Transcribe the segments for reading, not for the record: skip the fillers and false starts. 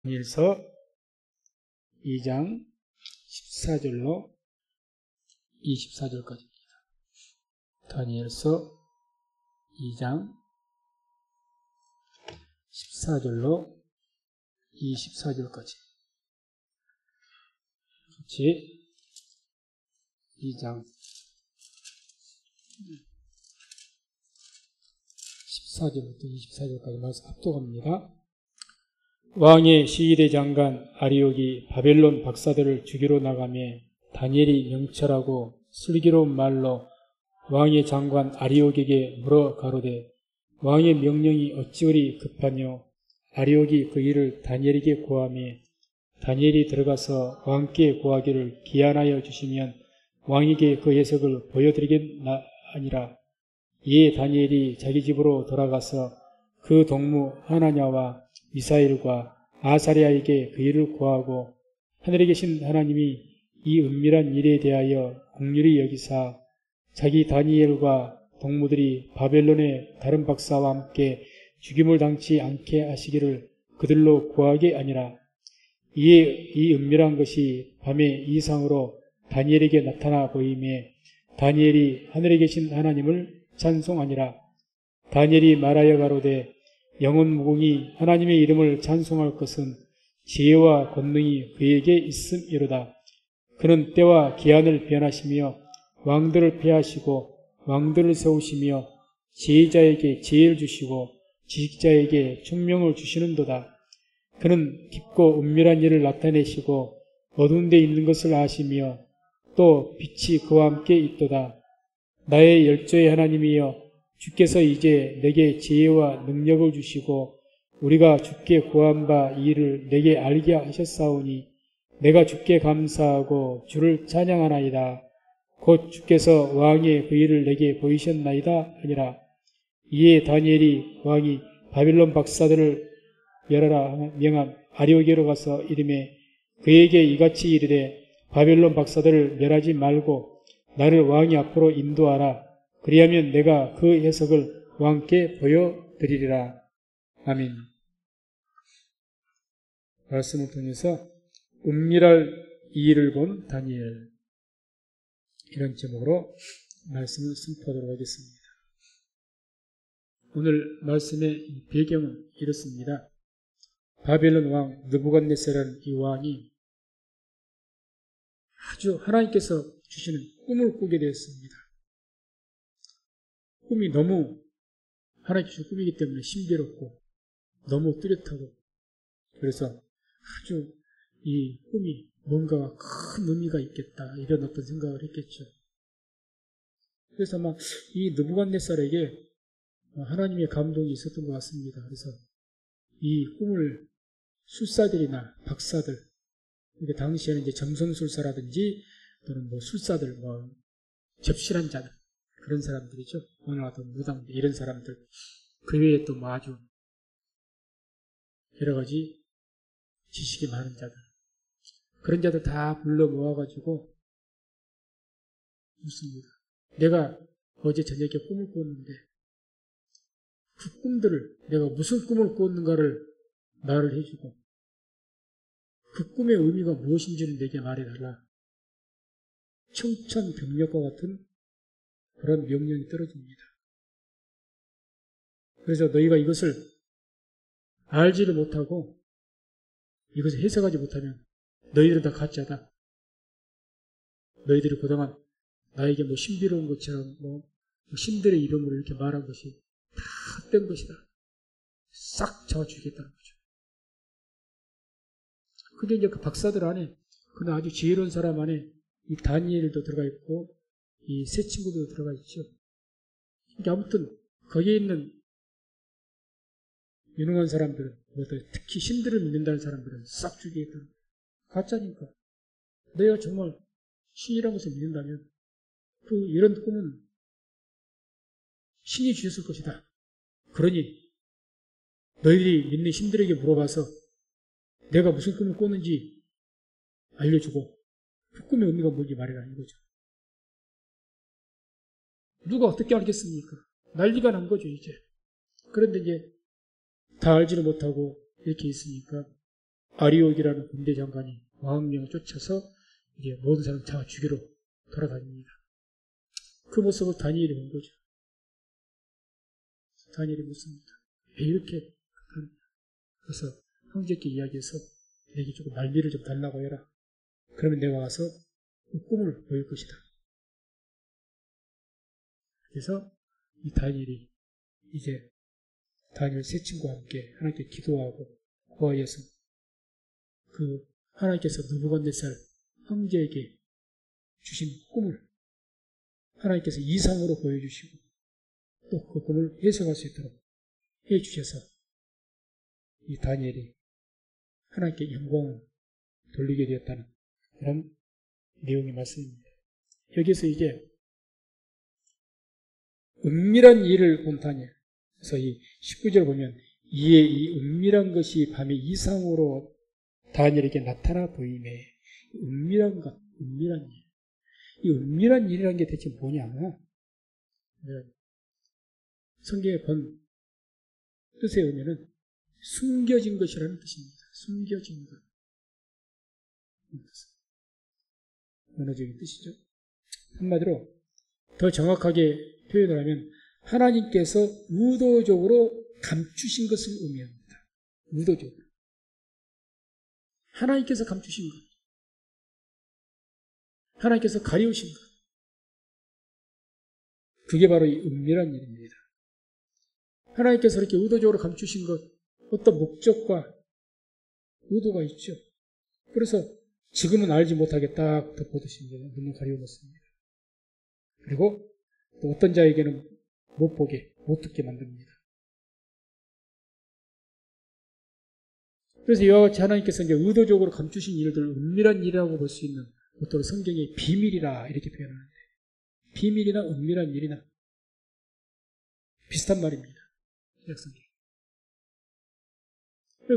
다니엘서 2장 14절로 24절까지입니다. 다니엘서 2장 14절로 24절까지 같이 2장 14절부터 24절까지 말씀 합독합니다. 왕의 시기대 장관 아리옥이 바벨론 박사들을 죽이러 나가며 다니엘이 명철하고 슬기로운 말로 왕의 장관 아리옥에게 물어 가로되 왕의 명령이 어찌오리 급하뇨. 아리옥이 그 일을 다니엘에게 고하며 다니엘이 들어가서 왕께 고하기를 기한하여 주시면 왕에게 그 해석을 보여드리겠나니라. 이에 다니엘이 자기 집으로 돌아가서 그 동무 하나냐와 미사일과 아사랴에게 그 일을 고하고 하늘에 계신 하나님이 이 은밀한 일에 대하여 긍휼히 여기사 자기 다니엘과 동무들이 바벨론의 다른 박사와 함께 죽임을 당치 않게 하시기를 그들로 구하게 아니라. 이에 이 은밀한 것이 밤의 이상으로 다니엘에게 나타나 보이매 다니엘이 하늘에 계신 하나님을 찬송하니라. 다니엘이 말하여 가로되 영원 무궁히 하나님의 이름을 찬송할 것은 지혜와 권능이 그에게 있음이로다. 그는 때와 기한을 변하시며 왕들을 폐하시고 왕들을 세우시며 지혜자에게 지혜를 주시고 지식자에게 총명을 주시는도다. 그는 깊고 은밀한 일을 나타내시고 어두운 데 있는 것을 아시며 또 빛이 그와 함께 있도다. 나의 열조의 하나님이여 주께서 이제 내게 지혜와 능력을 주시고 우리가 주께 구한 바 이 일을 내게 알게 하셨사오니 내가 주께 감사하고 주를 찬양하나이다. 곧 주께서 왕의 그 일을 내게 보이셨나이다 하니라. 이에 다니엘이 왕이 바빌론 박사들을 멸하라 명한 아리옥에로 가서 이르매 그에게 이같이 이르되 바빌론 박사들을 멸하지 말고 나를 왕이 앞으로 인도하라. 그리하면 내가 그 해석을 왕께 보여드리리라. 아멘. 말씀을 통해서 은밀할 이 일을 본 다니엘, 이런 제목으로 말씀을 선포하도록 하겠습니다. 오늘 말씀의 배경은 이렇습니다. 바벨론 왕 느부갓네살이라는 이 왕이 아주 하나님께서 주시는 꿈을 꾸게 되었습니다. 꿈이 너무 하나님께 주신 꿈이기 때문에 신비롭고 너무 뚜렷하고, 그래서 아주 이 꿈이 뭔가 큰 의미가 있겠다, 이런 어떤 생각을 했겠죠. 그래서 아마 이 느부갓네살에게 하나님의 감동이 있었던 것 같습니다. 그래서 이 꿈을 술사들이나 박사들, 그러니까 당시에는 이제 점성술사라든지 또는 뭐 술사들, 뭐 접실한 자들, 그런 사람들이죠. 오늘 같은 무당 이런 사람들, 그 외에 또 뭐 아주 여러 가지 지식이 많은 자들, 그런 자들 다 불러 모아가지고 묻습니다. 내가 어제 저녁에 꿈을 꿨는데 그 꿈들을, 내가 무슨 꿈을 꿨는가를 말을 해주고 그 꿈의 의미가 무엇인지를 내게 말해달라. 청천벽력과 같은 그런 명령이 떨어집니다. 그래서 너희가 이것을 알지를 못하고 이것을 해석하지 못하면 너희들은 다 가짜다. 너희들이 그동안 나에게 뭐 신비로운 것처럼 뭐 신들의 이름으로 이렇게 말한 것이 다 헛된 것이다. 싹 잡아주겠다는 거죠. 근데 이제 그 박사들 안에, 그는 아주 지혜로운 사람 안에 이 다니엘도 들어가 있고 이 세 친구도 들어가 있죠. 그러니까 아무튼 거기에 있는 유능한 사람들은, 특히 신들을 믿는다는 사람들은 싹 죽이겠다. 가짜니까. 너희가 정말 신이라는 것을 믿는다면 이런 꿈은 신이 주셨을 것이다. 그러니 너희들이 믿는 신들에게 물어봐서 내가 무슨 꿈을 꿨는지 알려주고 그 꿈의 의미가 뭔지 말해라, 이거죠. 누가 어떻게 알겠습니까? 난리가 난 거죠, 이제. 그런데 이제 다 알지를 못하고 이렇게 있으니까 아리옥이라는 군대 장관이 왕명을 쫓아서 이제 모든 사람 다 죽이러 돌아다닙니다. 그 모습을 다니엘이 본 거죠. 다니엘이 묻습니다. 왜 이렇게 하느냐. 그래서 형제께 이야기해서 내게 조금 날미를 좀 달라고 해라. 그러면 내가 와서 그 꿈을 보일 것이다. 그래서 이 다니엘이 이제 다니엘 세 친구와 함께 하나님께 기도하고 구하여서 그 하나님께서 느부갓네살 형제에게 주신 꿈을 하나님께서 이상으로 보여주시고 또 그 꿈을 해석할 수 있도록 해주셔서 이 다니엘이 하나님께 영광을 돌리게 되었다는 그런 내용의 말씀입니다. 여기서 이게 은밀한 일을 본 다니엘. 그래서 이 19절 보면 이에 이 은밀한 것이 밤에 이상으로 다니엘에게 나타나 보임에 은밀한 것, 은밀한 일. 이 은밀한 일이라는 게 대체 뭐냐? 성경의 본 뜻에 의하면 숨겨진 것이라는 뜻입니다. 숨겨진 것. 언어적인 뜻이죠. 한마디로 더 정확하게 표현을 하면 하나님께서 의도적으로 감추신 것을 의미합니다. 의도적으로. 하나님께서 감추신 것. 하나님께서 가려우신 것. 그게 바로 이 은밀한 일입니다. 하나님께서 이렇게 의도적으로 감추신 것, 어떤 목적과 의도가 있죠. 그래서 지금은 알지 못하게 딱 덮어두신 눈을 가려놓습니다. 그리고 또 어떤 자에게는 못 보게, 못 듣게 만듭니다. 그래서 이와 같이 하나님께서 이제 의도적으로 감추신 일들을 은밀한 일이라고 볼 수 있는 보통 성경의 비밀이라 이렇게 표현하는데 비밀이나 은밀한 일이나 비슷한 말입니다. 성경.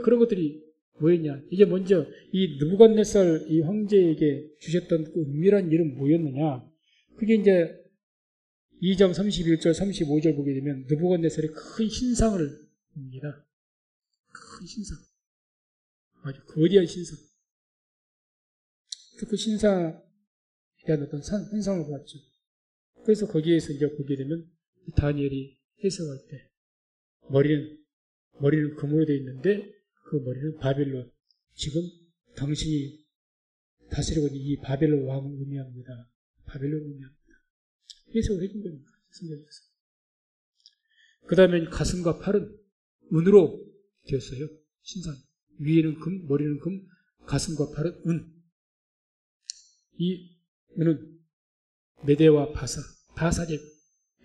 그런 것들이 뭐였냐? 이게 먼저 이 느부갓네살 이 황제에게 주셨던 그 은밀한 일은 뭐였느냐? 그게 이제 2장 31절, 35절 보게 되면 느부갓네살의 큰 신상을 봅니다. 큰 신상. 아주 거대한 신상. 그 신상에 대한 어떤 환상을 보았죠. 그래서 거기에서 이제 보게 되면 다니엘이 해석할 때 머리는 금으로 되어 있는데 그 머리는 바벨론. 지금 당신이 다스리고 있는 이 바벨론 왕을 의미합니다. 바벨론 의미합니다. 해석을 해준 겁니다. 성경에서. 그 다음에 가슴과 팔은 은으로 되었어요. 신상. 위에는 금, 머리는 금, 가슴과 팔은 은. 이 은은 메대와 바사 제국,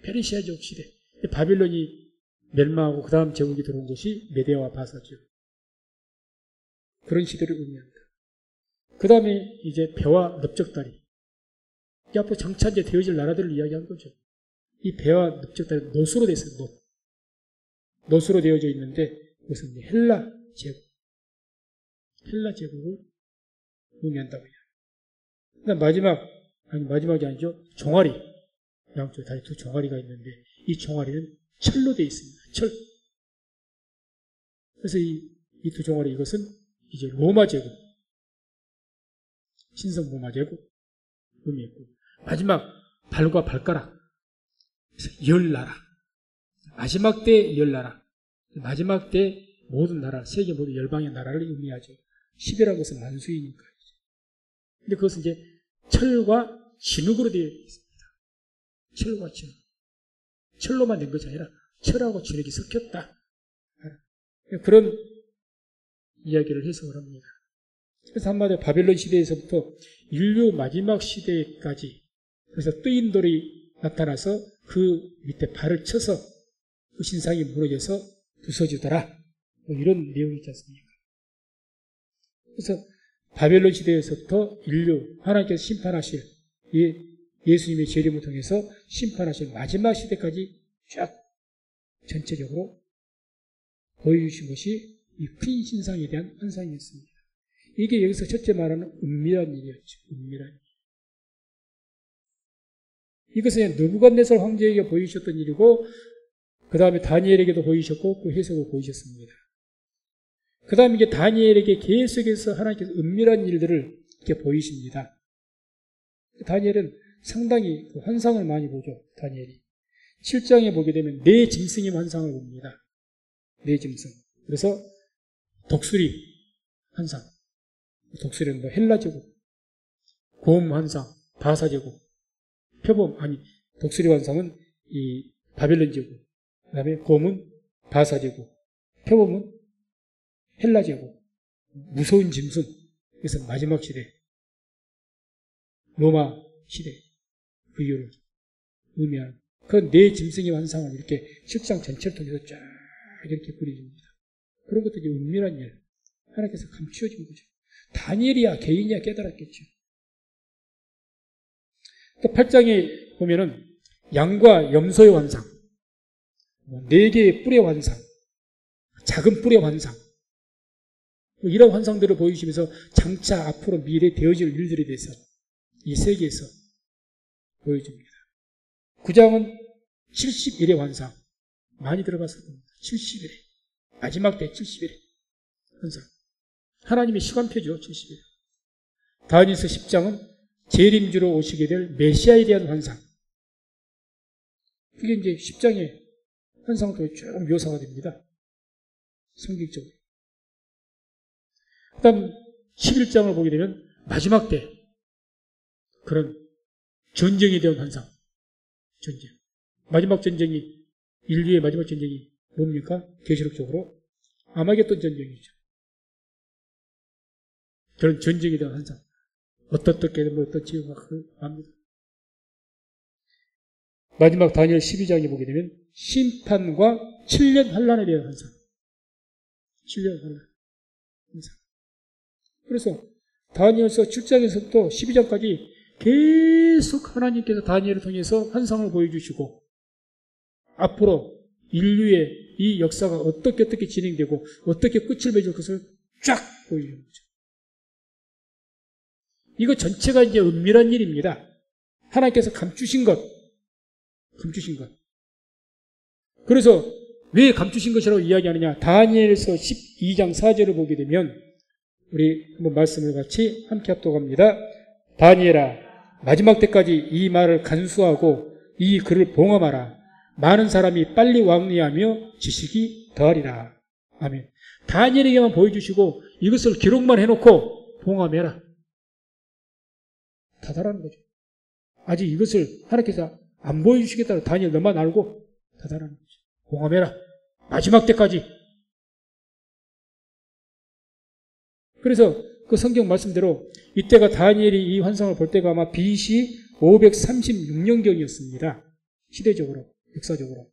페르시아 제국 시대. 바빌론이 멸망하고 그 다음 제국이 들어온 것이 메대와 바사죠. 그런 시대를 의미합니다. 그 다음에 이제 배와 넓적다리. 이 앞으로 장차 이제 되어질 나라들을 이야기한 거죠. 이 배와 넓적다리 노수로 되어 있어요. 노수로 되어져 있는데 그것은 이제 헬라 제국을 의미한다고 해요. 그다음 마지막이 아니죠. 종아리. 양쪽 다리 두 종아리가 있는데 이 종아리는 철로 되어 있습니다. 철. 그래서 이 두 종아리 이것은 이제 로마 제국. 신성 로마 제국 의미했고 마지막 발과 발가락. 그래서 열 나라. 마지막 때 열 나라. 마지막 때 모든 나라, 세계 모든 열방의 나라를 의미하죠. 시대라는 것은 만수이니까. 근데 그것은 이제 철과 진흙으로 되어 있습니다. 철과 진흙. 철로만 된 것이 아니라 철하고 진흙이 섞였다. 그런 이야기를 해석을 합니다. 그래서 한마디로 바벨론 시대에서부터 인류 마지막 시대까지 그래서 뜨인 돌이 나타나서 그 밑에 발을 쳐서 그 신상이 무너져서 부서지더라. 뭐 이런 내용이 있지 않습니까? 그래서 바벨론 시대에서부터 인류 하나님께서 심판하실 예수님의 재림을 통해서 심판하실 마지막 시대까지 쫙 전체적으로 보여주신 것이 이 큰 신상에 대한 환상이었습니다. 이게 여기서 첫째 말하는 은밀한 일이었죠. 은밀한 일. 이것은 느부갓네살 황제에게 보이셨던 일이고 그 다음에 다니엘에게도 보이셨고 그 해석을 보이셨습니다. 그 다음에 이게 다니엘에게 계속해서 하나님께서 은밀한 일들을 이렇게 보이십니다. 다니엘은 상당히 환상을 많이 보죠. 다니엘이 7장에 보게 되면 네 짐승의 환상을 봅니다. 네 짐승. 그래서 독수리 환상, 독수리는 뭐 헬라제국, 곰 환상, 바사제국, 표범 아니 독수리 환상은 이 바벨론 제국, 그다음에 곰은 바사제국, 표범은 헬라제국, 무서운 짐승. 그래서 마지막 시대, 로마 시대 그 이유를 의미하는 그 네 짐승의 환상을 이렇게 7장 전체를 통해서 쫙 이렇게 그려줍니다. 그런 것들이 은밀한 일, 하나님께서 감추어준 거죠. 다니엘이야 개인이야 깨달았겠죠. 또 8장에 보면은 양과 염소의 환상, 4개의 뿔의 환상, 작은 뿔의 환상, 이런 환상들을 보여주시면서 장차 앞으로 미래에 되어질 일들에 대해서 이 세계에서 보여줍니다. 9장은 70일의 환상, 많이 들어봤을 겁니다. 70일에 마지막 때 70일에 환상, 하나님의 시간표죠. 70일. 다니엘서 10장은 재림주로 오시게 될 메시아에 대한 환상, 그게 이제 10장의 환상을 통해 쭉 묘사가 됩니다. 성경적으로. 그 다음 11장을 보게 되면 마지막 때 그런 전쟁에 대한 환상, 전쟁. 마지막 전쟁이, 인류의 마지막 전쟁이 뭡니까? 계시록적으로 아마겟돈 전쟁이죠. 그런 전쟁에 대한 환상. 어떻게 뭐 어떻지 합니다. 마지막 다니엘 12장에 보게 되면 심판과 7년 환란에 대한 환상. 7년 환란. 환상. 그래서 다니엘서 7장에서부터 12장까지 계속 하나님께서 다니엘을 통해서 환상을 보여주시고 앞으로 인류의 이 역사가 어떻게 진행되고 어떻게 끝을 맺을 것을 쫙 보여주는 거죠. 이거 전체가 이제 은밀한 일입니다. 하나님께서 감추신 것. 그래서 왜 감추신 것이라고 이야기하느냐? 다니엘서 12장 4절을 보게 되면 우리 한번 말씀을 같이 함께 합독합니다. 다니엘아, 마지막 때까지 이 말을 간수하고 이 글을 봉함하라. 많은 사람이 빨리 왕래하며 지식이 더하리라. 아멘. 다니엘에게만 보여주시고 이것을 기록만 해놓고 봉함해라. 다다라는 거죠. 아직 이것을 하나님께서 안 보여주시겠다고 다니엘 너만 알고 다다라는 거죠. 봉함해라. 마지막 때까지. 그래서 그 성경 말씀대로 이때가 다니엘이 이 환상을 볼 때가 아마 BC 536년경이었습니다. 시대적으로, 역사적으로.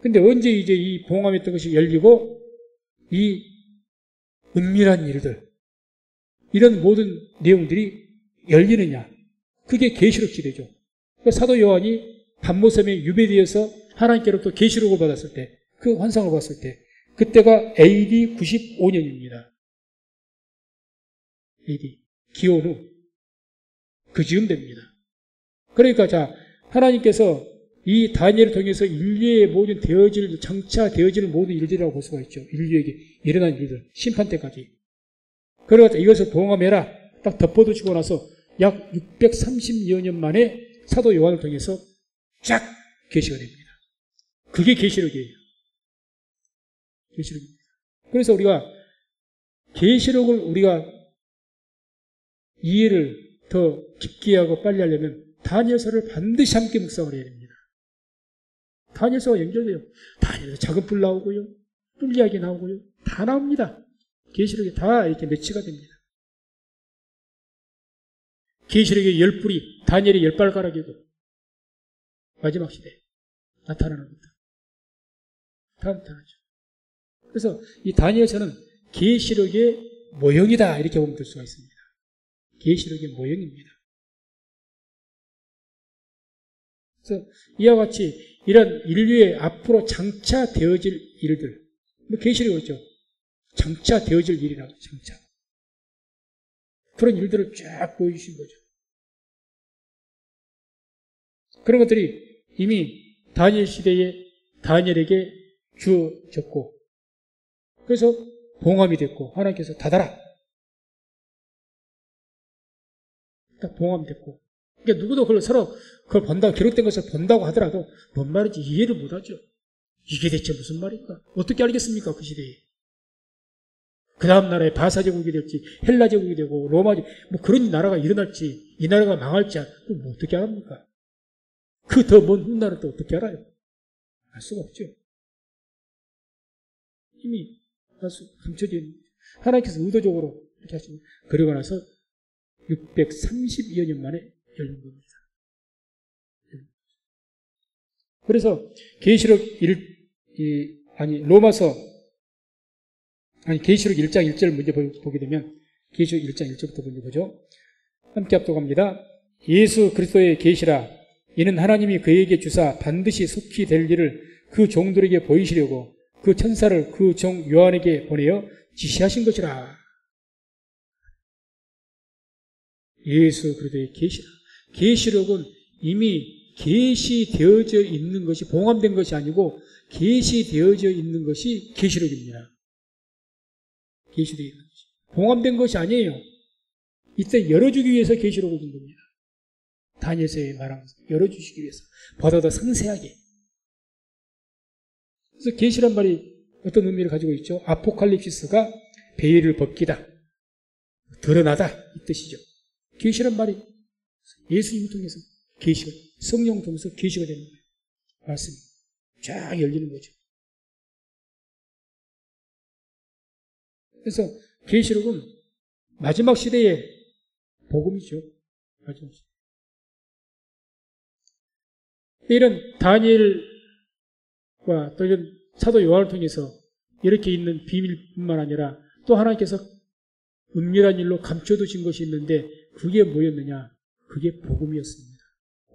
근데 언제 이제 이 봉함했던 것이 열리고 이 은밀한 일들, 이런 모든 내용들이 열리느냐? 그게 계시록 시대죠. 사도 요한이 반모섬에 유배되어서 하나님께로부터 계시록을 받았을 때, 그 환상을 봤을 때, 그때가 AD 95년입니다. AD. 기원 후. 그 즈음 됩니다. 그러니까 자, 하나님께서 이 다니엘을 통해서 인류의 모든 장차 되어질 모든 일들이라고 볼 수가 있죠. 인류에게 일어난 일들. 심판 때까지. 그러니까 이것을 봉함해라. 딱 덮어두시고 나서 약 630여 년 만에 사도 요한을 통해서 쫙 계시가 됩니다. 그게 계시록이에요. 계시록입니다. 그래서 우리가 계시록을 우리가 이해를 더 깊게 하고 빨리 하려면 다니엘서를 반드시 함께 묵상을 해야 됩니다. 다니엘서가 연결돼요. 다니엘서 작은 뿔 나오고요. 뿔 이야기 나오고요. 다 나옵니다. 계시록에 다 이렇게 매치가 됩니다. 계시록의 10뿔이 다니엘의 10발가락이고 마지막 시대에 나타나는 겁니다. 다 나타나죠. 그래서 이 다니엘서는 계시록의 모형이다 이렇게 보면 될 수가 있습니다. 계시록의 모형입니다. 그래서 이와 같이 이런 인류의 앞으로 장차 되어질 일들, 계시록이 있죠. 장차 되어질 일이라고, 장차. 그런 일들을 쫙 보여주신 거죠. 그런 것들이 이미 다니엘 시대에 다니엘에게 주어졌고, 그래서 봉함이 됐고 하나님께서 닫아라. 딱 봉함됐고. 그러니까 누구도 그걸 서로 그걸 본다고 기록된 것을 본다고 하더라도 뭔 말인지 이해를 못하죠. 이게 대체 무슨 말인가? 어떻게 알겠습니까? 그 시대에. 그 다음 나라에 바사 제국이 될지 헬라 제국이 되고 로마 제국 뭐 그런 나라가 일어날지 이 나라가 망할지 뭐 어떻게 알합니까? 그 더 먼 훗날은 또 어떻게 알아요? 알 수가 없죠. 이미 감춰진 하나님께서 의도적으로 이렇게 하십니다. 그러고 나서 632여 년 만에 열린 겁니다. 그래서 계시록 계시록 1장 1절 먼저 보게 되면 계시록 1장 1절부터 먼저 보죠. 함께 합독합니다. 예수 그리스도의 계시라. 이는 하나님이 그에게 주사 반드시 속히 될 일을 그 종들에게 보이시려고 그 천사를 그 종 요한에게 보내어 지시하신 것이라. 예수 그리스도의 계시라. 계시록은 이미 계시되어져 있는 것이 봉함된 것이 아니고 계시되어져 있는 것이 계시록입니다. 계시되어 있는 것이. 봉함된 것이 아니에요. 이때 열어주기 위해서 계시록을 준 겁니다. 다니엘서에 말한 것을 열어주시기 위해서. 보다 더 상세하게. 그래서 계시란 말이 어떤 의미를 가지고 있죠? 아포칼립시스가 베일을 벗기다. 드러나다. 이 뜻이죠. 계시란 말이 예수님을 통해서 계시가, 성령을 통해서 계시가 되는 거예요. 말씀이 쫙 열리는 거죠. 그래서 계시록은 마지막 시대의 복음이죠. 마지막 시대. 이런 다니엘과 또 이런 사도 요한을 통해서 이렇게 있는 비밀뿐만 아니라 또 하나님께서 은밀한 일로 감춰두신 것이 있는데 그게 뭐였느냐? 그게 복음이었습니다.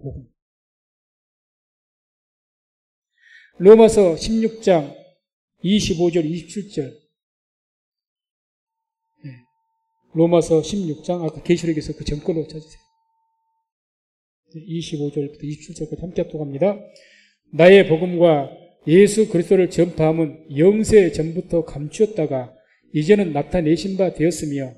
복음. 로마서 16장 25절 27절. 로마서 16장 아까 계시록에서 그 전권으로 찾으세요. 25절부터 27절까지 함께 합독합니다. 나의 복음과 예수 그리스도를 전파함은 영세 전부터 감추었다가 이제는 나타내신 바 되었으며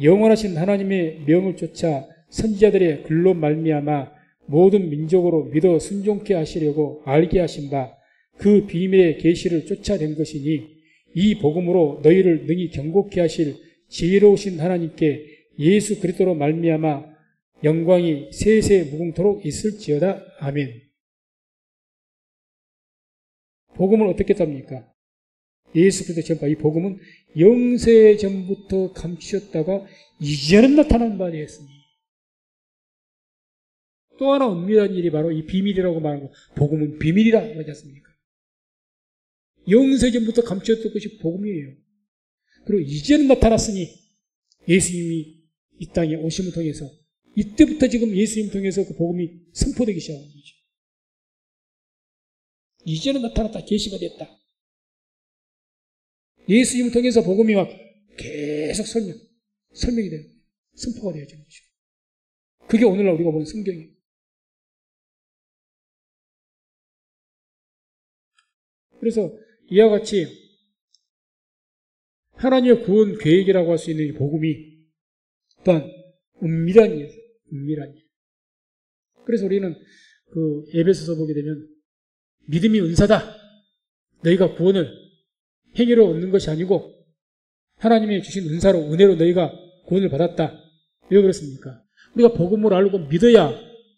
영원하신 하나님의 명을 쫓아 선지자들의 글로 말미암아 모든 민족으로 믿어 순종케 하시려고 알게 하신 바 그 비밀의 계시를 쫓아낸 것이니 이 복음으로 너희를 능히 경고케 하실 지혜로우신 하나님께 예수 그리스도로 말미암아 영광이 세세 무궁토록 있을지어다. 아멘. 복음을 어떻게 답니까? 예수 그리스도 전파. 이 복음은 영세 전부터 감추었다가 이제는 나타난 바 되었으니. 또 하나 은밀한 일이 바로 이 비밀이라고 말하는 거. 복음은 비밀이라 그러지 않습니까? 영세 전부터 감추었던 것이 복음이에요. 그리고 이제는 나타났으니 예수님이 이 땅에 오심을 통해서 이때부터 지금 예수님 통해서 그 복음이 선포되기 시작한 거죠. 이제는 나타났다. 계시가 됐다. 예수님을 통해서 복음이 막 계속 설명이 되는 거예요. 선포가 되어지는 거죠. 그게 오늘날 우리가 보는 성경이에요. 그래서 이와 같이 하나님의 구원 계획이라고 할 수 있는 이 복음이 또한 은밀한 일이에요. 은밀한 일. 그래서 우리는 그 에베소서 보게 되면 믿음이 은사다. 너희가 구원을 행위로 얻는 것이 아니고 하나님이 주신 은사로 은혜로 너희가 구원을 받았다. 왜 그렇습니까? 우리가 복음을 알고 믿어야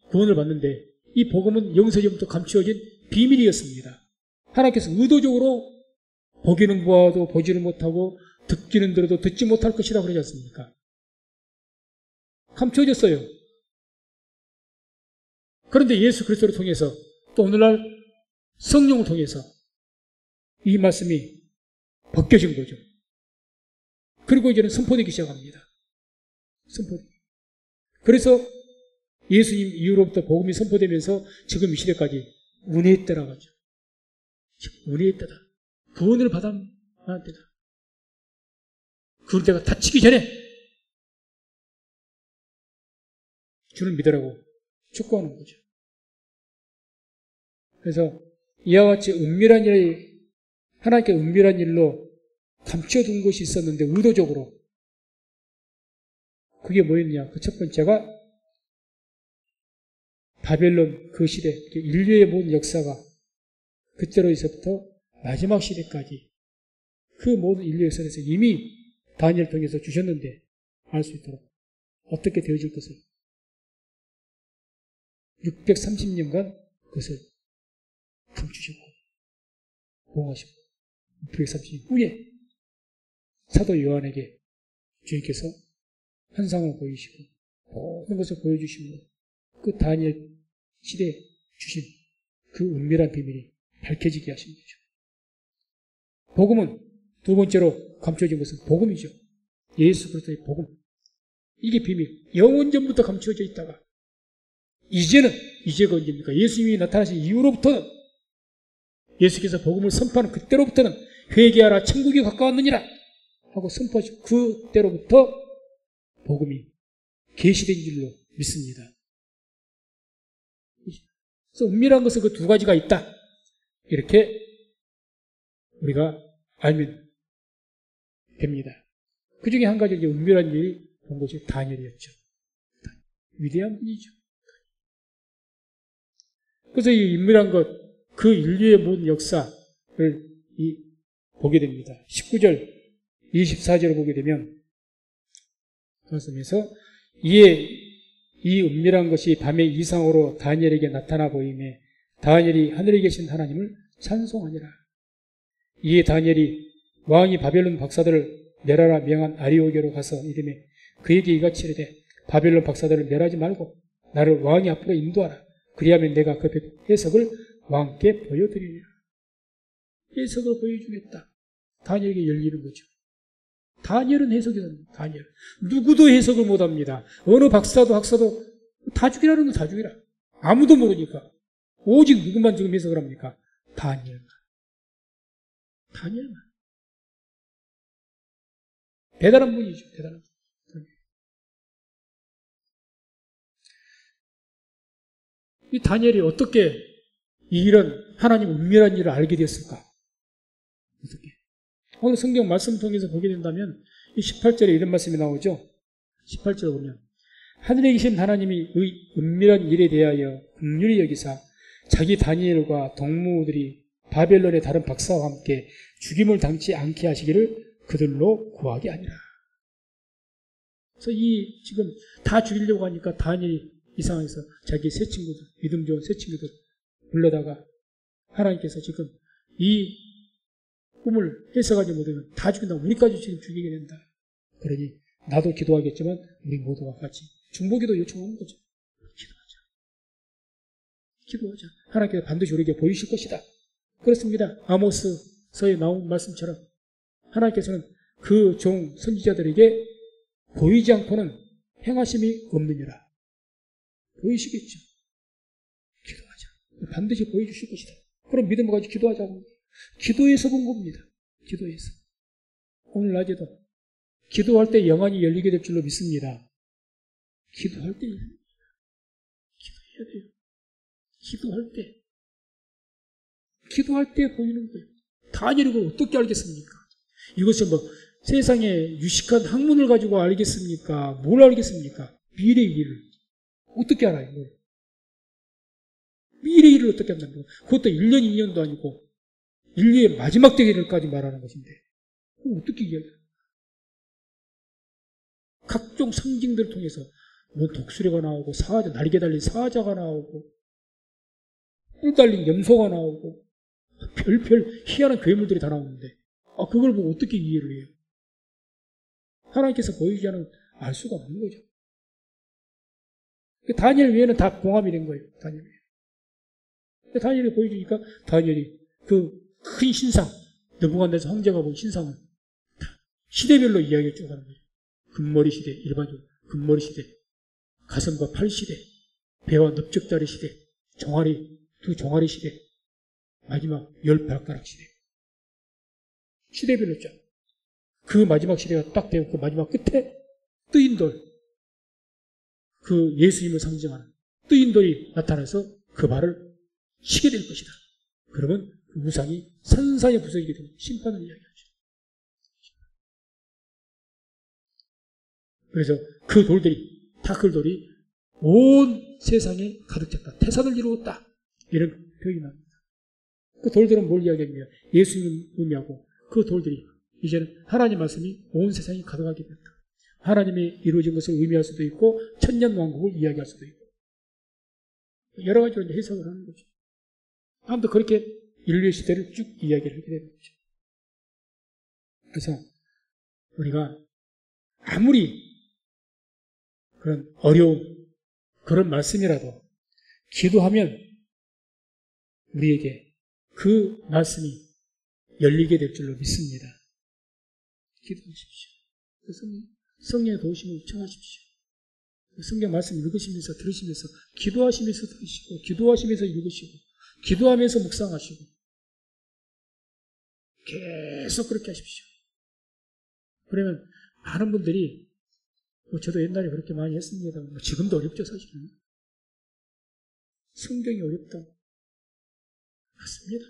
구원을 받는데 이 복음은 영세전부터 감추어진 비밀이었습니다. 하나님께서 의도적으로 보기는 보아도 보지는 못하고 듣기는 들어도 듣지 못할 것이라 그러지 않습니까? 감춰졌어요. 그런데 예수 그리스도를 통해서 또 오늘날 성령을 통해서 이 말씀이 벗겨진 거죠. 그리고 이제는 선포되기 시작합니다. 선포되기. 그래서 예수님 이후로부터 복음이 선포되면서 지금 이 시대까지 은혜의 때라고 하죠. 은혜의 때다. 구원을 받아야 하는 때다. 그 때가 닥치기 전에 주를 믿으라고 축구하는 거죠. 그래서 이와 같이 은밀한 일이 하나님께 은밀한 일로 감춰둔 것이 있었는데 의도적으로. 그게 뭐였냐? 그 첫 번째가 바벨론 그 시대, 인류의 모든 역사가 그때로부터 마지막 시대까지 그 모든 인류 역사에서 이미 다니엘 통해서 주셨는데 알 수 있도록 어떻게 되어질 것을 630년간 그것을 감추셨고 보호하셨고 630년 후에 사도 요한에게 주님께서 환상을 보이시고 모든 것을 보여주시므로 그 다니엘 시대에 주신 그 은밀한 비밀이 밝혀지게 하신 거죠. 복음은 두 번째로 감춰진 것은 복음이죠. 예수 그리스도의 복음. 이게 비밀. 영원전부터 감춰져 있다가 이제가 언제입니까? 예수님이 나타나신 이후로부터는 예수께서 복음을 선포하는 그때로부터는 회개하라 천국이 가까웠느니라 하고 선포하시고 그때로부터 복음이 계시된 줄로 믿습니다. 그래서 은밀한 것은 그 두 가지가 있다. 이렇게 우리가 알면 됩니다. 그 중에 한 가지 은밀한 일이 본 것이 다니엘이었죠. 위대한 분이죠. 그래서 이 은밀한 것, 그 인류의 모든 역사를 보게 됩니다. 19절, 24절을 보게 되면 말씀에서 이에 이 은밀한 것이 밤의 이상으로 다니엘에게 나타나 보이매 다니엘이 하늘에 계신 하나님을 찬송하니라. 이에 다니엘이 왕이 바벨론 박사들을 멸하라 명한 아리오게로 가서 이름에 그에게 이같이 이르되 바벨론 박사들을 멸하지 말고 나를 왕이 앞으로 인도하라. 그리하면 내가 그 해석을 왕께 보여드리리라. 해석을 보여주겠다. 다니엘에게 열리는 거죠. 다니엘은 해석이 됩니다. 다니엘. 누구도 해석을 못합니다. 어느 박사도 학사도 다 죽이라는 건 다 죽이라. 아무도 모르니까. 오직 누구만 지금 해석을 합니까? 다니엘만. 다니엘만. 대단한 분이죠. 대단한 분. 이 다니엘이 어떻게 이런 하나님 은밀한 일을 알게 되었을까? 어떻게? 오늘 성경 말씀 통해서 보게 된다면 이 18절에 이런 말씀이 나오죠. 18절에 보면 하늘에 계신 하나님이 은밀한 일에 대하여 긍휼히 여기사 자기 다니엘과 동무들이 바벨론의 다른 박사와 함께 죽임을 당치 않게 하시기를 그들로 구하게 하니라. 그래서 이 지금 다 죽이려고 하니까 다니엘이 이 상황에서 자기 새 친구들, 믿음 좋은 새 친구들 불러다가 하나님께서 지금 이 꿈을 해석하지 못하면 다 죽인다고 우리까지 지금 죽이게 된다. 그러니 나도 기도하겠지만 우리 모두가 같이 중보기도 요청하는 거죠. 기도하자. 하나님께서 반드시 우리에게 보이실 것이다. 그렇습니다. 아모스서에 나온 말씀처럼 하나님께서는 그 종 선지자들에게 보이지 않고는 행하심이 없느니라. 보이시겠죠. 기도하자. 반드시 보여주실 것이다. 그럼 믿음을 가지고 기도하자고. 기도에서 본 겁니다. 기도에서. 오늘 낮에도 기도할 때 영안이 열리게 될 줄로 믿습니다. 기도할 때 열립니다. 기도해야 돼요. 기도할 때 보이는 거예요. 다니엘이 그걸 어떻게 알겠습니까? 이것을 뭐 세상에 유식한 학문을 가지고 알겠습니까? 뭘 알겠습니까? 미래의 일을. 어떻게 알아요? 뭘? 미래의 일을 어떻게 한다는 거예요? 그것도 1년, 2년도 아니고 인류의 마지막 때까지 말하는 것인데 어떻게 이야기해요? 각종 상징들을 통해서 뭐 독수리가 나오고 사자, 날개 달린 사자가 나오고 뿔 달린 염소가 나오고 별별 희한한 괴물들이 다 나오는데 그걸 보고 어떻게 이해를 해요? 하나님께서 보이지 않으면 알 수가 없는 거죠. 다니엘 외에는 다 봉합이 된 거예요. 다니엘 외에. 다니엘이 보여주니까 다니엘이 그 큰 신상, 느부갓네살 황제가 본 신상을 시대별로 이야기를 쭉 하는 거예요. 금머리 시대, 일반적으로 금머리 시대, 가슴과 팔 시대, 배와 넓적다리 시대, 두 종아리 시대, 마지막 10발가락 시대. 시대별로 쫙. 그 마지막 시대가 딱 되고 그 마지막 끝에 뜨인 돌, 그 예수님을 상징하는 뜨인 돌이 나타나서 그 발을 치게 될 것이다. 그러면 그 우상이 산산이 부서지게 되는 심판을 이야기하죠. 그래서 그 돌들이, 다클돌이 온 세상에 가득 찼다. 태산을 이루었다. 이런 표현이 나옵니다. 그 돌들은 뭘 이야기하냐? 예수님을 의미하고 그 돌들이 이제는 하나님 말씀이 온 세상에 가득하게 됐다. 하나님이 이루어진 것을 의미할 수도 있고 천년왕국을 이야기할 수도 있고 여러 가지로 이제 해석을 하는 거죠. 아무튼 그렇게 인류의 시대를 쭉 이야기를 하게 되는 거죠. 그래서 우리가 아무리 그런 어려운 그런 말씀이라도 기도하면 우리에게 그 말씀이 열리게 될 줄로 믿습니다. 기도하십시오. 성령의 도우심을 요청하십시오. 성경 말씀 읽으시면서 들으시면서 기도하시면서 들으시고 기도하시면서 읽으시고 기도하면서 묵상하시고 계속 그렇게 하십시오. 그러면 많은 분들이 저도 옛날에 그렇게 많이 했습니다. 지금도 어렵죠, 사실은. 성경이 어렵다. 맞습니다.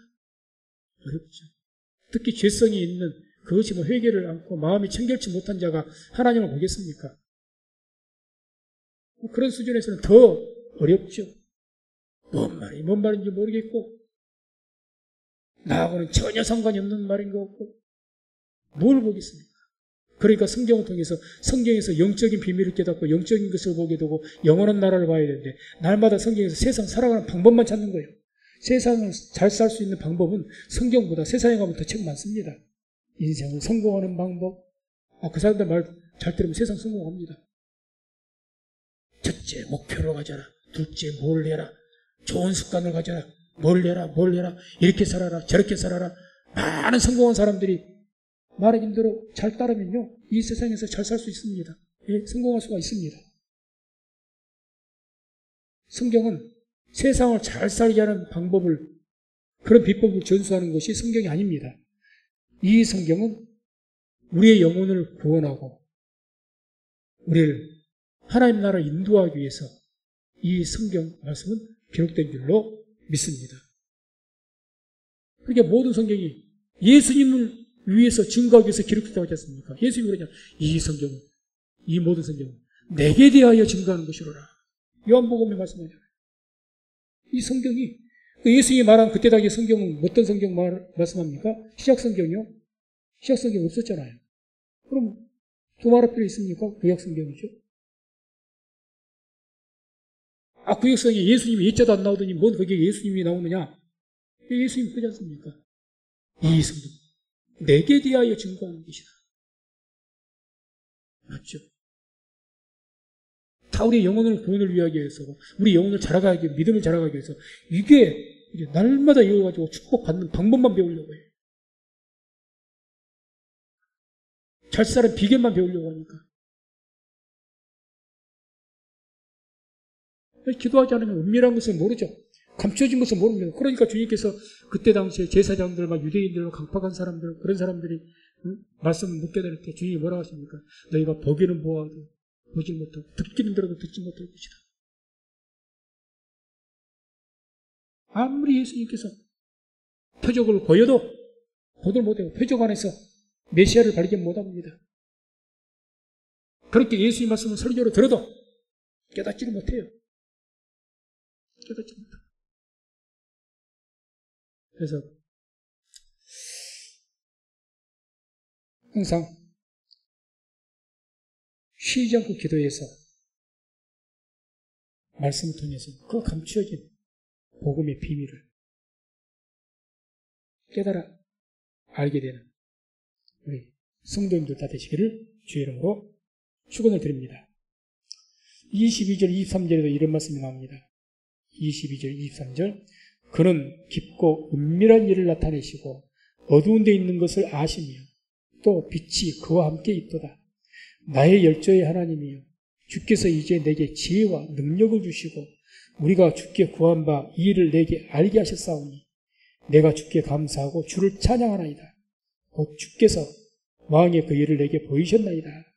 어렵죠. 특히 죄성이 있는 그것이 회개를 않고 마음이 청결치 못한 자가 하나님을 보겠습니까? 그런 수준에서는 더 어렵죠. 뭔 말인지 모르겠고 나하고는 전혀 상관이 없는 말인 것 같고 뭘 보겠습니까? 그러니까 성경을 통해서 성경에서 영적인 비밀을 깨닫고 영적인 것을 보게 되고 영원한 나라를 봐야 되는데 날마다 성경에서 세상 살아가는 방법만 찾는 거예요. 세상을 잘 살 수 있는 방법은 성경보다 세상에 가면 더 책 많습니다. 인생을 성공하는 방법. 그 사람들 말 잘 들으면 세상 성공합니다. 첫째 목표로 가져라. 둘째 뭘 해라. 좋은 습관을 가져라. 뭘 해라. 이렇게 살아라. 저렇게 살아라. 많은 성공한 사람들이 말하는 대로 잘 따르면요. 이 세상에서 잘 살 수 있습니다. 예, 성공할 수가 있습니다. 성경은 세상을 잘 살게 하는 방법을, 그런 비법을 전수하는 것이 성경이 아닙니다. 이 성경은 우리의 영혼을 구원하고 우리를 하나님 나라를 인도하기 위해서 이 성경 말씀은 기록된 줄로 믿습니다. 그러니까 모든 성경이 예수님을 위해서 증거하기 위해서 기록됐다고 하지 않습니까? 예수님이 그러냐. 이 성경은, 이 모든 성경은 내게 대하여 증거하는 것이로라. 요한복음에 말씀하잖아요. 이 성경이 예수님이 말한 그때 당시 성경은 어떤 성경 말씀합니까? 시약 성경이요? 시약 성경 없었잖아요. 그럼 두말할 필요 있습니까? 구약 성경이죠. 구약 성경에 예수님이 예자도 안 나오더니 뭔 거기에 예수님이 나오느냐? 예수님이 그러지 않습니까? 이 성경 내게 대하여 증거하는 것이다. 맞죠? 다 우리 영혼을 구원을 위하기 위해서, 우리 영혼을 자라가기, 믿음을 자라가기 위해서, 이게 이제 날마다 이어가지고 축복받는 방법만 배우려고 해요. 잘 사는 비결만 배우려고 하니까. 기도하지 않으면 은밀한 것을 모르죠. 감춰진 것을 모릅니다. 그러니까 주님께서 그때 당시에 제사장들, 유대인들, 강팍한 사람들, 그런 사람들이 말씀을 묻게 될 때 주님이 뭐라고 하십니까? 너희가 보기는 보아도 보지 못하고 듣기는 들어도 듣지 못할 것이다. 아무리 예수님께서 표적을 보여도 보들 못해요. 표적 안에서 메시아를 발견 못합니다. 그렇게 예수님 말씀을 설교로 들어도 깨닫지를 못해요. 깨닫지 못해요. 그래서 항상 쉬지 않고 기도해서 말씀을 통해서 그 감추어진 복음의 비밀을 깨달아 알게 되는 우리 성도님들 다 되시기를 주의 이름으로 축원을 드립니다. 22절, 23절에도 이런 말씀이 나옵니다. 22절, 23절 그는 깊고 은밀한 일을 나타내시고 어두운 데 있는 것을 아시며 또 빛이 그와 함께 있도다. 나의 열조의 하나님이여 주께서 이제 내게 지혜와 능력을 주시고 우리가 주께 구한 바 이 일을 내게 알게 하셨사오니 내가 주께 감사하고 주를 찬양하나이다. 곧 주께서 왕의 그 일을 내게 보이셨나이다.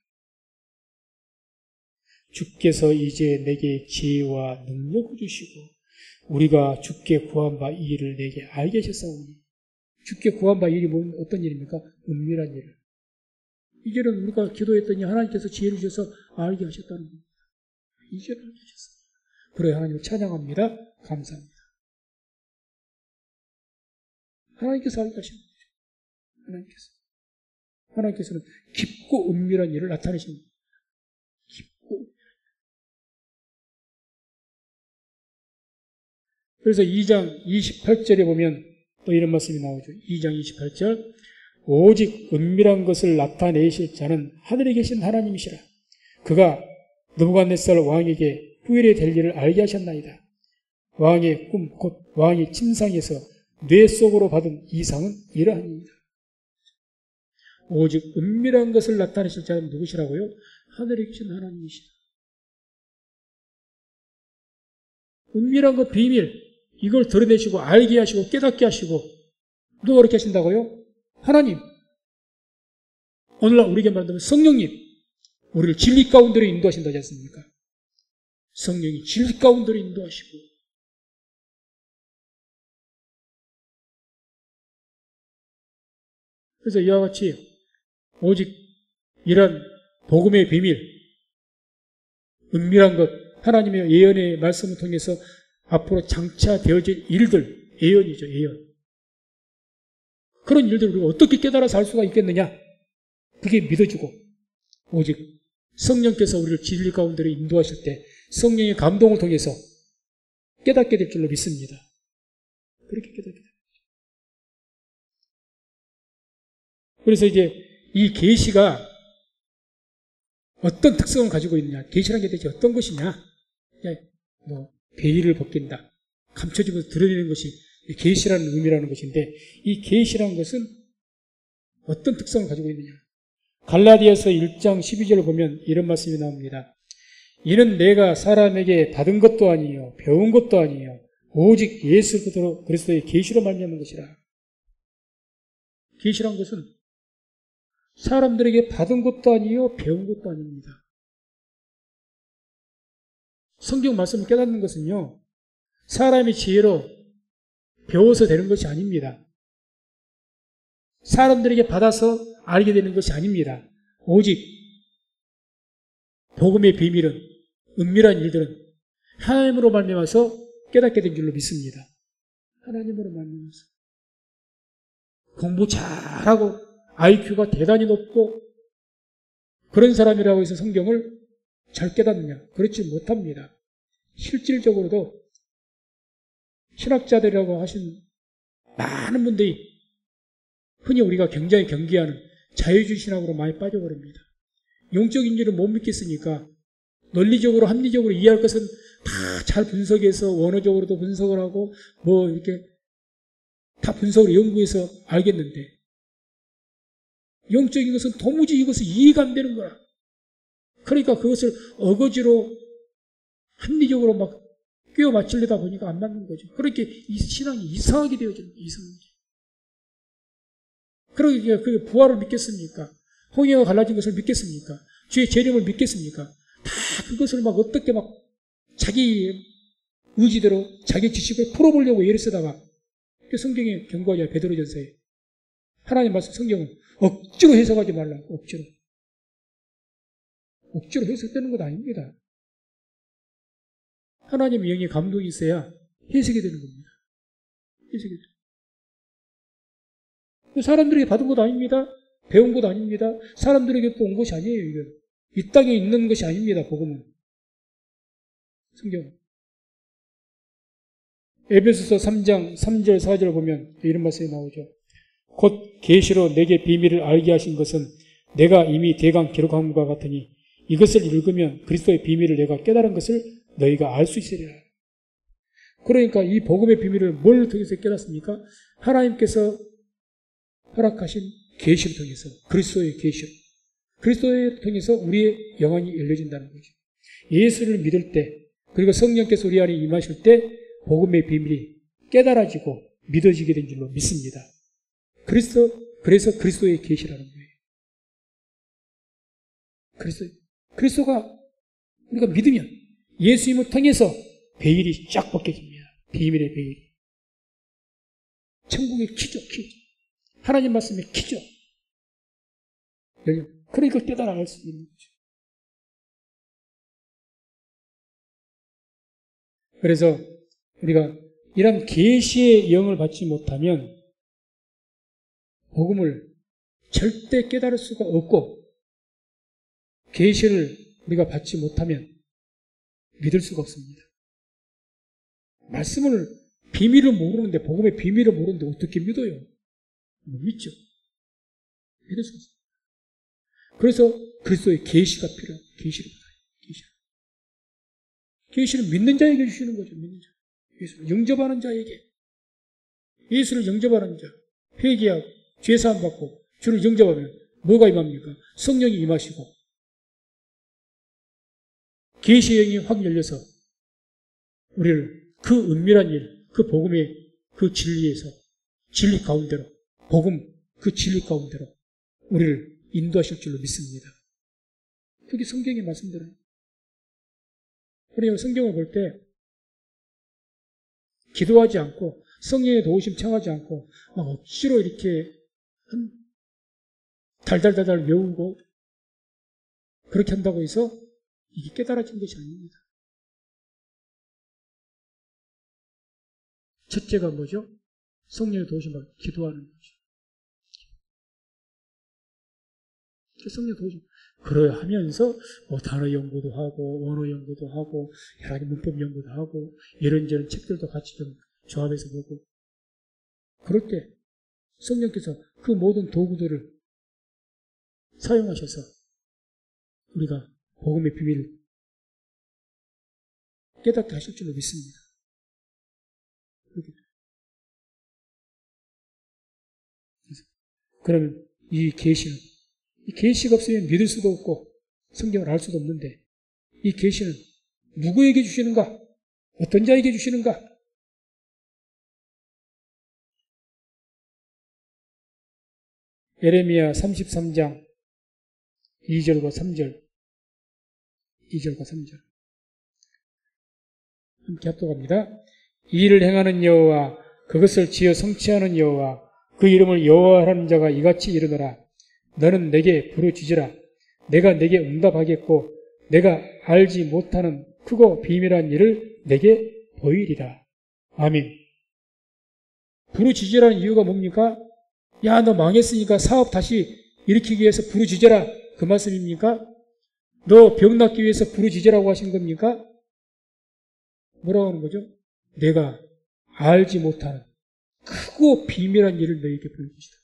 주께서 이제 내게 지혜와 능력을 주시고 우리가 주께 구한 바 이 일을 내게 알게 하셨사오니 주께 구한 바 이 일이 어떤 일입니까? 은밀한 일을. 이제는 우리가 기도했더니 하나님께서 지혜를 주셔서 알게 하셨다는 겁니다. 이제는 알게 하셨습니다. 그래 하나님을 찬양합니다. 감사합니다. 하나님께서 알게 하신 거죠. 하나님께서는 깊고 은밀한 일을 나타내신 겁니다. 깊고. 그래서 2장 28절에 보면 또 이런 말씀이 나오죠. 2장 28절. 오직 은밀한 것을 나타내실 자는 하늘에 계신 하나님이시라. 그가 느부갓네살 왕에게 후일에 될 일을 알게 하셨나이다. 왕의 꿈, 곧 왕이 침상에서 뇌 속으로 받은 이상은 이러하니이다. 오직 은밀한 것을 나타내실 자는 누구시라고요? 하늘에 계신 하나님이시다. 은밀한 것, 비밀, 이걸 드러내시고 알게 하시고 깨닫게 하시고 누가 그렇게 하신다고요? 하나님. 오늘날 우리에게 말하면 성령님, 우리를 진리 가운데로 인도하신다지 않습니까? 성령이 진리 가운데로 인도하시고 그래서 이와 같이 오직 이런 복음의 비밀, 은밀한 것, 하나님의 예언의 말씀을 통해서 앞으로 장차 되어질 일들, 예언이죠, 예언. 그런 일들을 우리가 어떻게 깨달아서 알 수가 있겠느냐? 그게 믿어지고, 오직 성령께서 우리를 진리 가운데로 인도하실 때 성령의 감동을 통해서 깨닫게 될 줄로 믿습니다. 그렇게 깨닫게 됩니다. 그래서 이제 이 계시가 어떤 특성을 가지고 있느냐? 계시라는 게 대체 어떤 것이냐? 뭐 베일을 벗긴다, 감춰지면서 드러내는 것이 계시라는 의미라는 것인데 이 계시라는 것은 어떤 특성을 가지고 있느냐? 갈라디아서 1장 12절을 보면 이런 말씀이 나옵니다. 이는 내가 사람에게 받은 것도 아니요 배운 것도 아니요 오직 예수 그리스도의 계시로 말미암은 것이라. 계시란 것은 사람들에게 받은 것도 아니요 배운 것도 아닙니다. 성경 말씀을 깨닫는 것은요 사람의 지혜로 배워서 되는 것이 아닙니다. 사람들에게 받아서 알게 되는 것이 아닙니다. 오직 복음의 비밀은, 은밀한 일들은 하나님으로 말미암아서 깨닫게 된 줄로 믿습니다. 하나님으로 말미암아서. 공부 잘하고 IQ가 대단히 높고 그런 사람이라고 해서 성경을 잘 깨닫느냐? 그렇지 못합니다. 실질적으로도 신학자들이라고 하신 많은 분들이 흔히 우리가 굉장히 경계하는 자유주의 신학으로 많이 빠져버립니다. 영적인 일을 못 믿겠으니까 논리적으로 합리적으로 이해할 것은 다 잘 분석해서 원어적으로도 분석을 하고 뭐 이렇게 다 분석을 연구해서 알겠는데 영적인 것은 도무지 이것을 이해가 안 되는 거야. 그러니까 그것을 어거지로 합리적으로 막 끼워 맞추려다 보니까 안 맞는 거죠. 그렇게 이 신앙이 이상하게 되어지는 거예요. 이상하게. 그러니까 그 부활을 믿겠습니까? 홍해가 갈라진 것을 믿겠습니까? 주의 재림을 믿겠습니까? 다 그것을 막 어떻게 막 자기 의지대로 자기 지식을 풀어보려고 예를 쓰다가 성경에 경고하죠. 베드로전서에 하나님 말씀 성경은 억지로 해석하지 말라고. 억지로 해석되는 것 아닙니다. 하나님의 영의 감동이 있어야 해석이 되는 겁니다. 해석이 돼요. 사람들에게 받은 것 아닙니다. 배운 것 아닙니다. 사람들에게 또 온 것이 아니에요. 이건 이 땅에 있는 것이 아닙니다. 복음은. 성경은. 에베소서 3장 3절 4절 보면 이런 말씀이 나오죠. 곧 계시로 내게 비밀을 알게 하신 것은 내가 이미 대강 기록한 것과 같으니 이것을 읽으면 그리스도의 비밀을 내가 깨달은 것을 너희가 알 수 있으리라. 그러니까 이 복음의 비밀을 뭘 통해서 깨닫습니까? 하나님께서 허락하신 계시를 통해서, 그리스도의 계시로, 그리스도를 통해서 우리의 영혼이 열려진다는 거죠. 예수를 믿을 때, 그리고 성령께서 우리 안에 임하실 때 복음의 비밀이 깨달아지고 믿어지게 된 줄로 믿습니다. 그래서 그리스도의 계시라는 거예요. 그리스도가 우리가 믿으면 예수님을 통해서 베일이 쫙 벗겨집니다. 비밀의 베일이. 천국의 키죠, 키. 하나님 말씀의 키죠. 그러니까 깨달아 알 수 있는 거죠. 그래서 우리가 이런 계시의 영을 받지 못하면 복음을 절대 깨달을 수가 없고, 계시를 우리가 받지 못하면 믿을 수가 없습니다. 말씀을 비밀을 모르는데, 복음의 비밀을 모르는데 어떻게 믿어요? 못 믿죠. 믿을 수가 없습니다. 그래서 그리스도의 계시가 필요해요. 계시를 받아요. 계시를 믿는 자에게 주시는 거죠. 믿는 자. 예수를 영접하는 자에게. 예수를 영접하는 자. 회개하고 죄사함 받고 주를 영접하면 뭐가 임합니까? 성령이 임하시고 계시의 영이 확 열려서 우리를 그 은밀한 일, 그 복음의 그 진리에서, 진리 가운데로, 복음 그 진리 가운데로 우리를 인도하실 줄로 믿습니다. 그게 성경의 말씀대로예요. 그래서 성경을 볼 때 기도하지 않고 성령의 도우심 청하지 않고 막 억지로 이렇게 달달달달 외우고 그렇게 한다고 해서 이게 깨달아진 것이 아닙니다. 첫째가 뭐죠? 성령의 도우심 받고 기도하는 거죠. 성령 도우심. 그래 하면서 뭐 단어 연구도 하고 원어 연구도 하고 여러 가지 문법 연구도 하고 이런저런 책들도 같이 좀 조합해서 보고, 그럴 때 성령께서 그 모든 도구들을 사용하셔서 우리가 복음의 비밀을 깨닫게 하실 줄로 믿습니다. 그러면 이 계시가 없으면 믿을 수도 없고 성경을 알 수도 없는데, 이 계시는 누구에게 주시는가? 어떤 자에게 주시는가? 예레미야 33장 2절과 3절, 2절과 3절 함께 합독합니다. 이 일을 행하는 여호와, 그것을 지어 성취하는 여호와, 그 이름을 여호와라는 자가 이같이 이르노라. 너는 내게 부르짖으라. 내가 내게 응답하겠고 내가 알지 못하는 크고 비밀한 일을 내게 보이리라. 아멘. 부르짖으라는 이유가 뭡니까? 야, 너 망했으니까 사업 다시 일으키기 위해서 부르짖으라, 그 말씀입니까? 너 병 낫기 위해서 부르짖으라고 하신 겁니까? 뭐라고 하는 거죠? 내가 알지 못하는 크고 비밀한 일을 너에게 보일 것이다.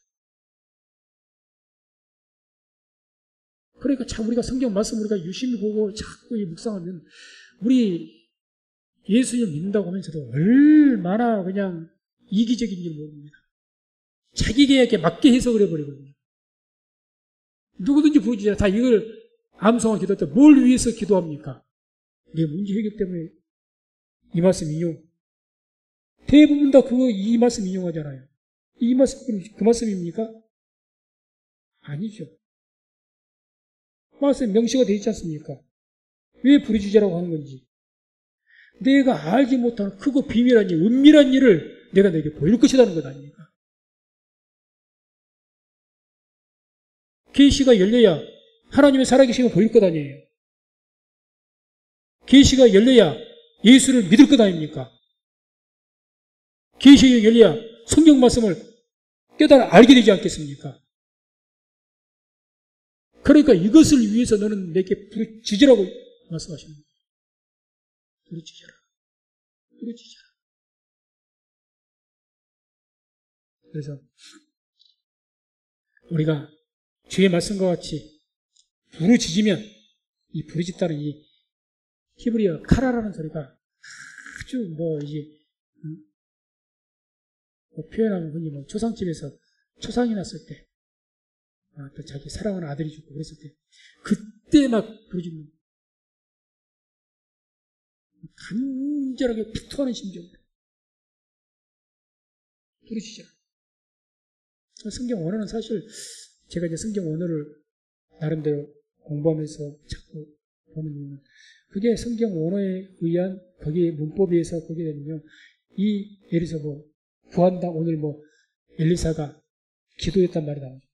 그러니까 참 우리가 성경 말씀 우리가 유심히 보고 자꾸 묵상하면 우리 예수님 믿는다고 하면서도 얼마나 그냥 이기적인 줄 모릅니다. 자기 계획에 맞게 해석을 해버리거든요. 누구든지 부르짖으라. 다 이걸 암송한 기도 때 뭘 위해서 기도합니까? 내 문제 해결 때문에 이 말씀 인용. 대부분 다 이 말씀 인용하잖아요. 이 말씀, 그 말씀입니까? 아니죠. 말씀 명시가 되어 있지 않습니까? 왜 부르짖으라고 하는 건지. 내가 알지 못하는 크고 비밀한 일, 은밀한 일을 내가 너에게 보일 것이라는 것 아닙니까? 계시가 열려야 하나님의 살아계심을 보일 것 아니에요. 계시가 열려야 예수를 믿을 것 아닙니까? 계시가 열려야 성경 말씀을 깨달아 알게 되지 않겠습니까? 그러니까 이것을 위해서 너는 내게 부르짖으라고 말씀하시는 거예요. 부르짖으라. 부르짖으라. 그래서 우리가 주의 말씀과 같이 부르짖으면, 이 부르짖다는 이 히브리어 카라라는 소리가 아주 표현하면 흔히 초상집에서 초상이 났을 때, 또 자기 사랑하는 아들이 죽고 그랬을 때, 그때 막 부르짖는, 간절하게 피투하는 심정으로 부르짖어라. 성경 원어는 사실 제가 이제 성경 원어를 나름대로 공부하면서 자꾸 보는 이유는, 그게 성경 원어에 의한 거기에 문법에 의해서 보게 되면요, 예를 들어서 구한다, 오늘 엘리사가 기도했단 말이 나오죠.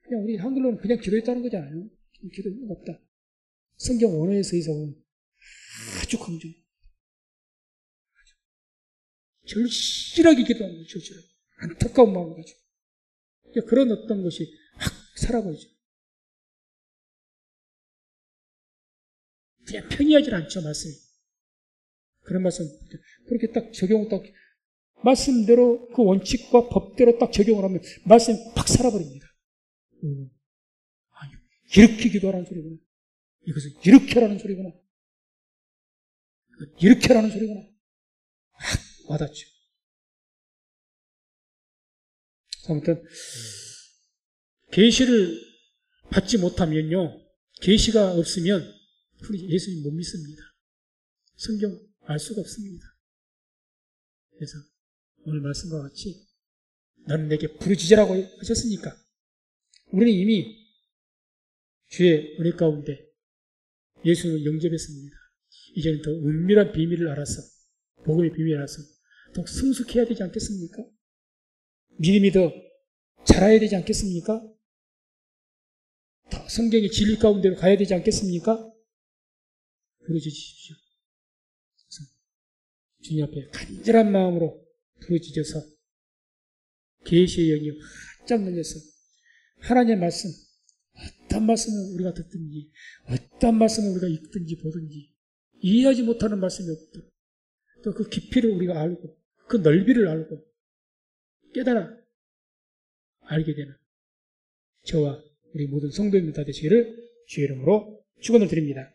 그냥 우리 한글로는 그냥 기도했다는 거잖아요. 기도는 없다. 성경 원어에서 의사는 아주 강조. 절실하게 기도하는 거예요. 절실하게. 안타까운 마음을 가지고. 그런 어떤 것이 확 살아버리죠. 그냥 편이하지 않죠, 말씀이. 그런 말씀, 그렇게 딱 적용을 딱, 말씀대로 그 원칙과 법대로 딱 적용을 하면 말씀이 팍 살아버립니다. 아니, 이렇게 기도하라는 소리구나. 이것은 이렇게 하라는 소리구나. 이렇게 하라는 소리구나. 확 와닿죠. 아무튼 계시를 받지 못하면요, 계시가 없으면 우리 예수님 못 믿습니다. 성경 알 수가 없습니다. 그래서 오늘 말씀과 같이 너는 내게 부르짖으라고 하셨으니까 우리는 이미 주의 은혜 가운데 예수를 영접했습니다. 이제는 더 은밀한 비밀을 알아서, 복음의 비밀을 알아서 더 성숙해야 되지 않겠습니까? 믿음이 더 자라야 되지 않겠습니까? 더 성경의 진리 가운데로 가야 되지 않겠습니까? 부르짖으십시오. 주님 앞에 간절한 마음으로 부르짖어서 계시의 영이 활짝 열려서 하나님의 말씀, 어떤 말씀을 우리가 듣든지 어떤 말씀을 우리가 읽든지 보든지 이해하지 못하는 말씀이 없도록 또 그 깊이를 우리가 알고 그 넓이를 알고 깨달아 알게 되는 저와 우리 모든 성도님들 다 되시기를 주의 이름으로 축원을 드립니다.